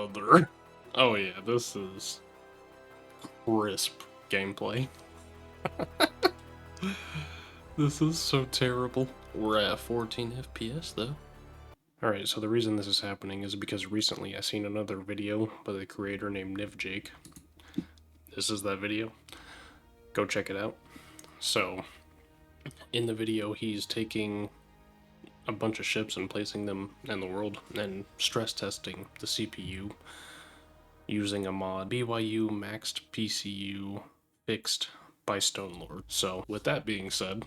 brother. Oh yeah, this is crisp gameplay. This is so terrible. We're at 14 FPS though. Alright, so the reason this is happening is because recently I seen another video by the creator named NivJake. This is that video. Go check it out. So, in the video he's taking a bunch of ships and placing them in the world and stress testing the CPU using a mod BYU maxed PCU fixed by Stonelord. So with that being said,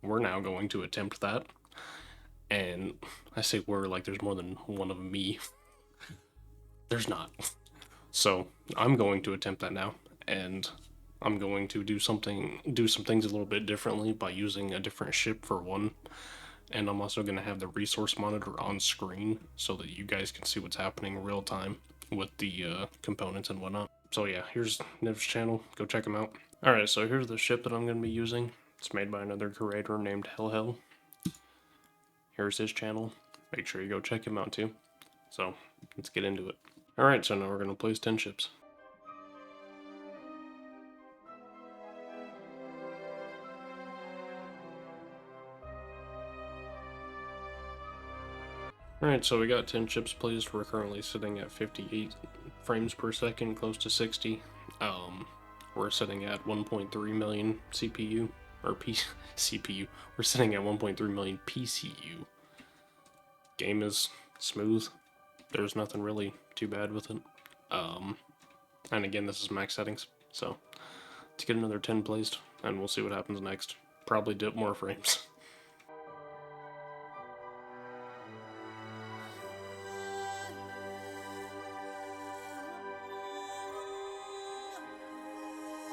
we're now going to attempt that. And I say we're like there's more than one of me. There's not. So I'm going to attempt that now, and I'm going to do some things a little bit differently by using a different ship for one. And I'm also going to have the resource monitor on screen so that you guys can see what's happening in real time with the components and whatnot. So yeah, here's Niv's channel. Go check him out. Alright, so here's the ship that I'm going to be using. It's made by another creator named Hell. Here's his channel. Make sure you go check him out too. So, let's get into it. Alright, so now we're going to place 10 ships. Alright, so we got 10 ships placed. We're currently sitting at 58 frames per second, close to 60. We're sitting at 1.3 million CPU, or CPU. We're sitting at 1.3 million PCU. Game is smooth. There's nothing really too bad with it. And again, this is max settings, so let's get another 10 placed, and we'll see what happens next. Probably dip more frames.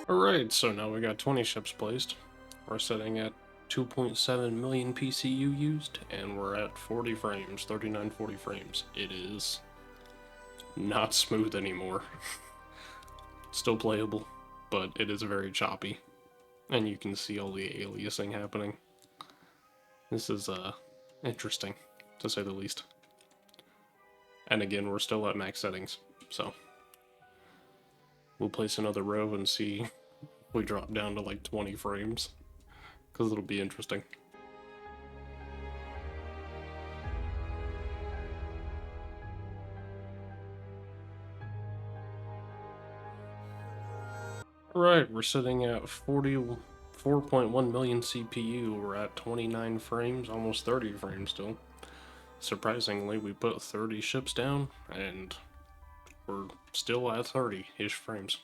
Alright, so now we got 20 ships placed. We're sitting at 2.7 million PCU used, and we're at 40 frames, 39, 40 frames. It is not smooth anymore. Still playable, but it is very choppy. And you can see all the aliasing happening. This is, interesting, to say the least. And again, we're still at max settings, so we'll place another row and see if we drop down to like 20 frames, because it'll be interesting. Alright, we're sitting at 44.1 million CPU. We're at 29 frames, almost 30 frames still. Surprisingly, we put 30 ships down, and we're still at 30-ish frames.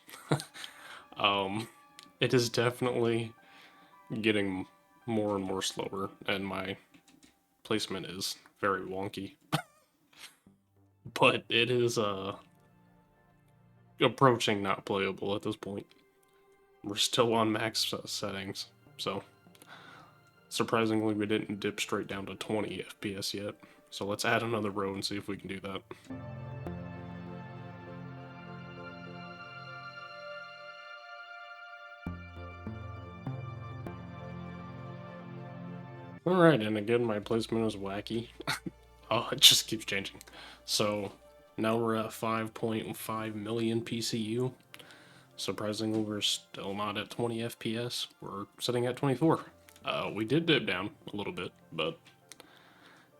It is definitely getting more and more slower, and my placement is very wonky. But it is, approaching not playable at this point. We're still on max settings, so surprisingly we didn't dip straight down to 20 FPS yet. So let's add another row and see if we can do that. Alright, and again my placement is wacky. Oh, it just keeps changing. So now we're at 5.5 million PCU. Surprisingly, we're still not at 20 FPS. We're sitting at 24. We did dip down a little bit, but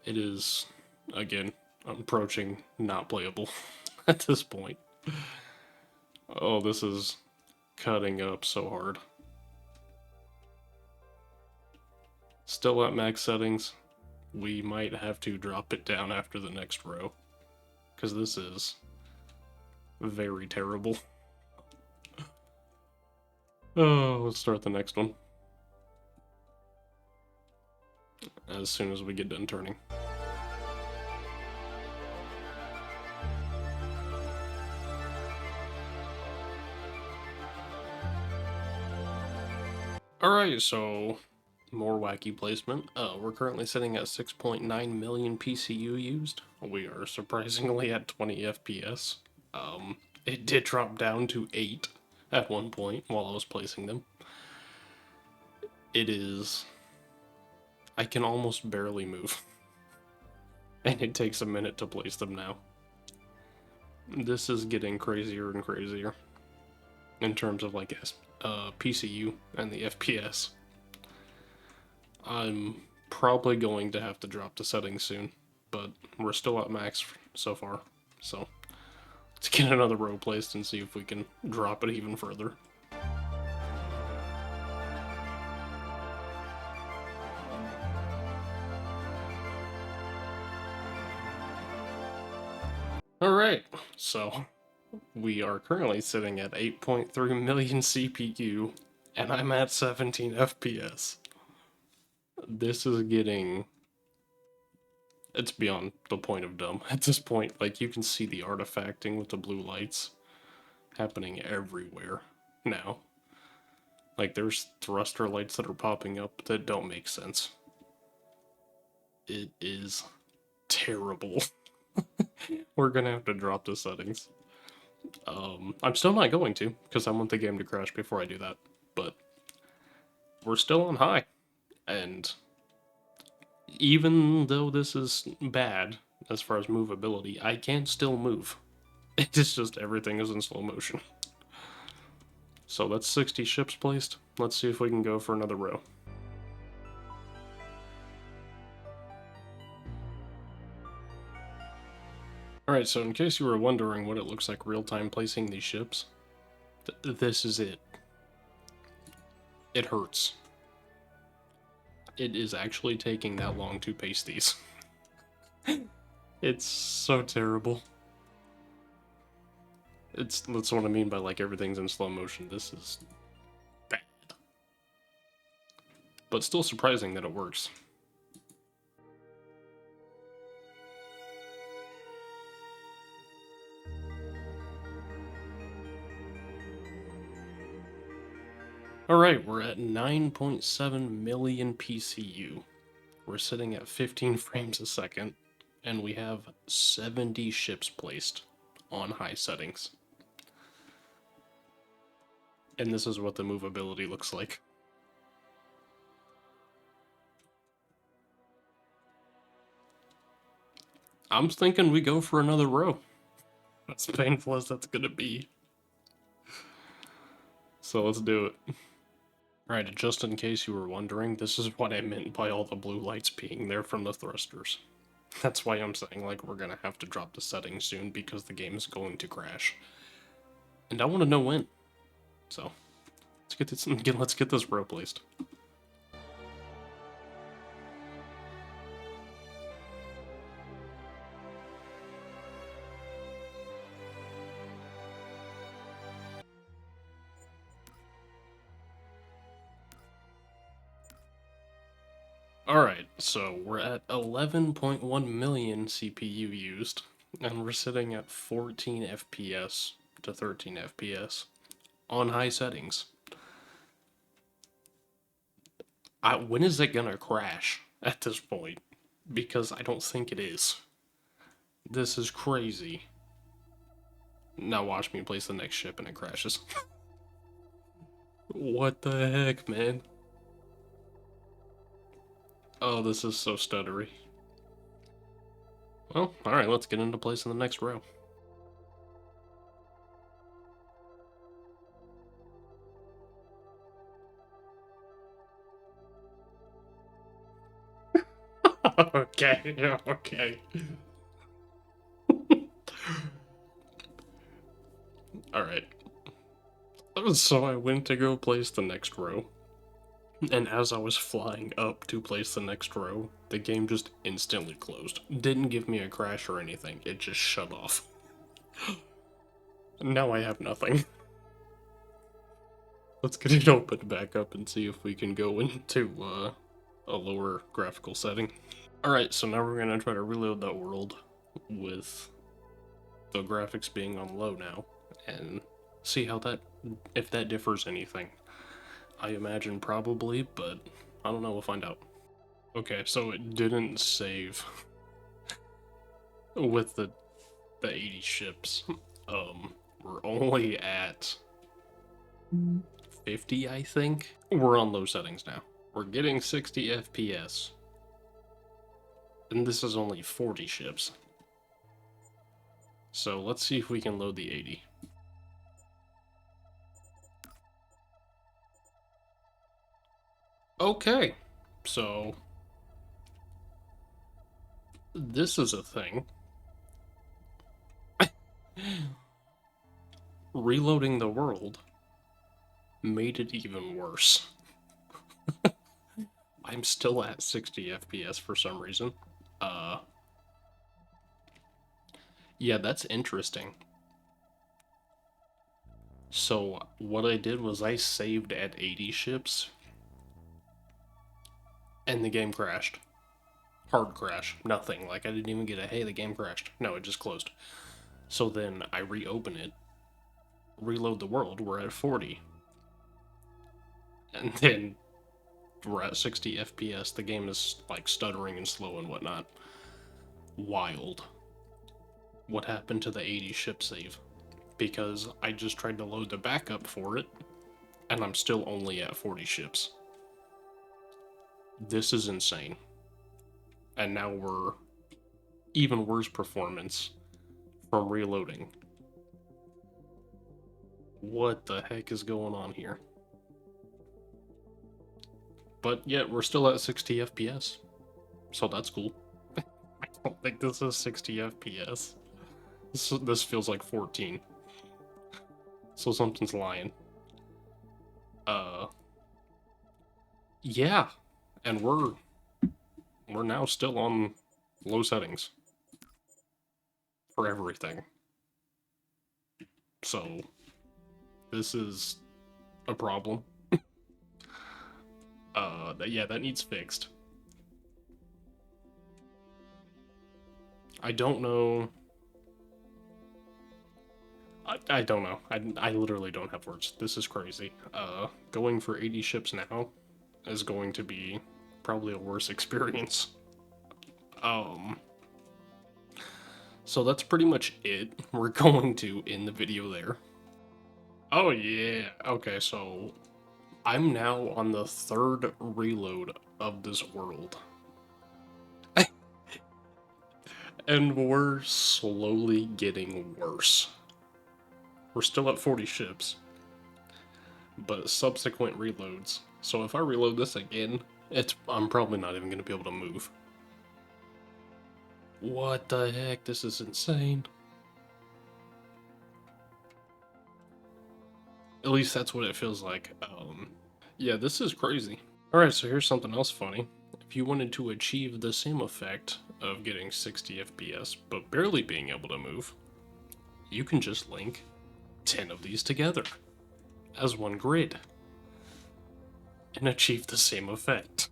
it is, again, approaching not playable at this point. Oh, this is cutting up so hard. Still at max settings. We might have to drop it down after the next row, because this is very terrible. Oh, let's start the next one as soon as we get done turning. Alright, so more wacky placement. We're currently sitting at 6.9 million PCU used. We are surprisingly at 20 FPS. It did drop down to 8 at one point while I was placing them. It is... I can almost barely move. And it takes a minute to place them now. This is getting crazier and crazier in terms of like PCU and the FPS. I'm probably going to have to drop the settings soon, but we're still at max so far. So let's get another row placed and see if we can drop it even further. Alright, so we are currently sitting at 8.3 million CPU, and I'm at 17 FPS. This is getting... It's beyond the point of dumb. At this point, like, you can see the artifacting with the blue lights happening everywhere now. Like, there's thruster lights that are popping up that don't make sense. It is terrible. We're gonna have to drop the settings. I'm still not going to, because I want the game to crash before I do that. But we're still on high. And even though this is bad as far as movability, I can still move. It's just everything is in slow motion. So that's 60 ships placed. Let's see if we can go for another row. Alright, so in case you were wondering what it looks like real-time placing these ships, this is it. It hurts. It is actually taking that long to paste these. It's so terrible. That's what I mean by like everything's in slow motion. This is bad. But still surprising that it works. Alright, we're at 9.7 million PCU. We're sitting at 15 frames a second, and we have 70 ships placed on high settings. And this is what the movability looks like. I'm thinking we go for another row. As painful as that's gonna be. So let's do it. Alright, just in case you were wondering, this is what I meant by all the blue lights being there from the thrusters. That's why I'm saying, like, we're gonna have to drop the settings soon because the game is going to crash. And I want to know when. So, let's get this row placed. Alright, so we're at 11.1 million CPU used, and we're sitting at 14 FPS to 13 FPS on high settings. When is it gonna crash at this point? Because I don't think it is. This is crazy. Now watch me place the next ship and it crashes. What the heck, man? Oh, this is so stuttery. Well, alright, let's get into place in the next row. Okay, okay. Alright. So I went to go place the next row. And as I was flying up to place the next row, the game just instantly closed. Didn't give me a crash or anything, it just shut off. Now I have nothing. Let's get it opened back up and see if we can go into a lower graphical setting. Alright, so now we're gonna try to reload that world with the graphics being on low now, and see how if that differs anything. I imagine probably, but I don't know, we'll find out. Okay, so it didn't save with the 80 ships. We're only at 50, I think. We're on low settings now. We're getting 60 FPS. And this is only 40 ships. So let's see if we can load the 80. Okay, so this is a thing. Reloading the world made it even worse. I'm still at 60 FPS for some reason. Yeah, that's interesting. So what I did was I saved at 80 ships, and the game crashed. Hard crash. Nothing. Like, I didn't even get a, hey, the game crashed. No, it just closed. So then I reopen it, reload the world, we're at 40. And then we're at 60 FPS. The game is, like, stuttering and slow and whatnot. Wild. What happened to the 80 ship save? Because I just tried to load the backup for it, and I'm still only at 40 ships. This is insane. And now we're even worse performance from reloading. What the heck is going on here? But yet we're still at 60 FPS. So that's cool. I don't think this is 60 FPS. This feels like 14. So something's lying. Yeah. And we're now still on low settings for everything. So this is a problem. Yeah, that needs fixed. I don't know. I don't know. I literally don't have words. This is crazy. Going for 80 ships now is going to be probably a worse experience. So that's pretty much it. We're going to end the video there. Oh yeah. Okay, so I'm now on the 3rd reload of this world. And we're slowly getting worse. We're still at 40 ships, but subsequent reloads. So if I reload this again, I'm probably not even going to be able to move. What the heck? This is insane. At least that's what it feels like. Yeah, this is crazy. Alright, so here's something else funny. If you wanted to achieve the same effect of getting 60 FPS, but barely being able to move, you can just link 10 of these together as one grid and achieve the same effect.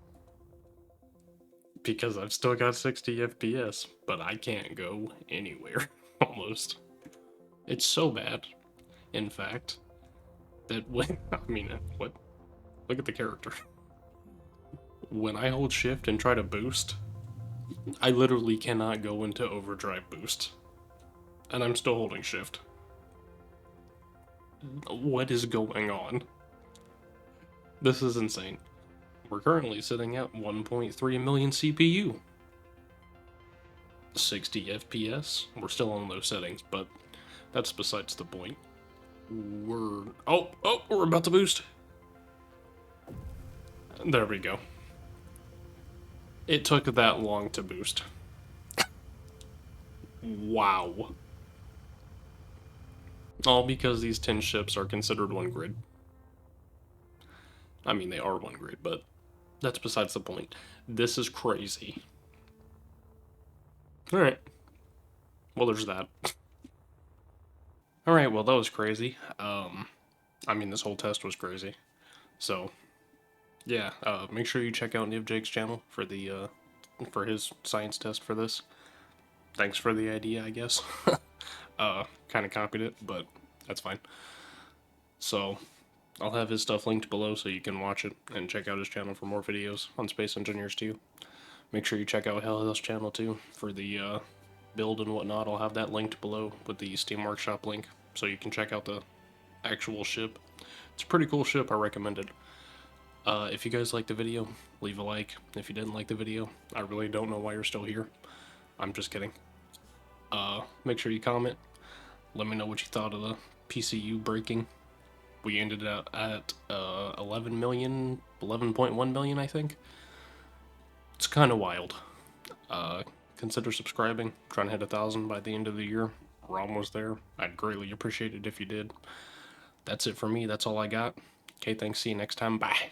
Because I've still got 60 FPS, but I can't go anywhere, almost. It's so bad, in fact, that when, I mean, what? Look at the character. When I hold shift and try to boost, I literally cannot go into overdrive boost. And I'm still holding shift. What is going on? This is insane. We're currently sitting at 1.3 million CPU. 60 FPS. We're still on those settings, but that's besides the point. We're about to boost. There we go. It took that long to boost. Wow. All because these 10 ships are considered one grid. I mean, they are one grid, but that's besides the point. This is crazy. Alright. Well, there's that. Alright, well, that was crazy. I mean, this whole test was crazy. So, yeah, make sure you check out NivJake's channel for the, for his science test for this. Thanks for the idea, I guess. Kind of copied it, but that's fine. So, I'll have his stuff linked below so you can watch it and check out his channel for more videos on Space Engineers too. Make sure you check out Hellhill's channel too for the build and whatnot. I'll have that linked below with the Steam Workshop link so you can check out the actual ship. It's a pretty cool ship, I recommend it. If you guys liked the video, leave a like. If you didn't like the video, I really don't know why you're still here. I'm just kidding. Make sure you comment. Let me know what you thought of the PCU breaking. We ended up at 11 million, 11.1 million, I think. It's kind of wild. Consider subscribing. Trying to hit 1,000 by the end of the year. We're almost there. I'd greatly appreciate it if you did. That's it for me. That's all I got. Okay, thanks. See you next time. Bye.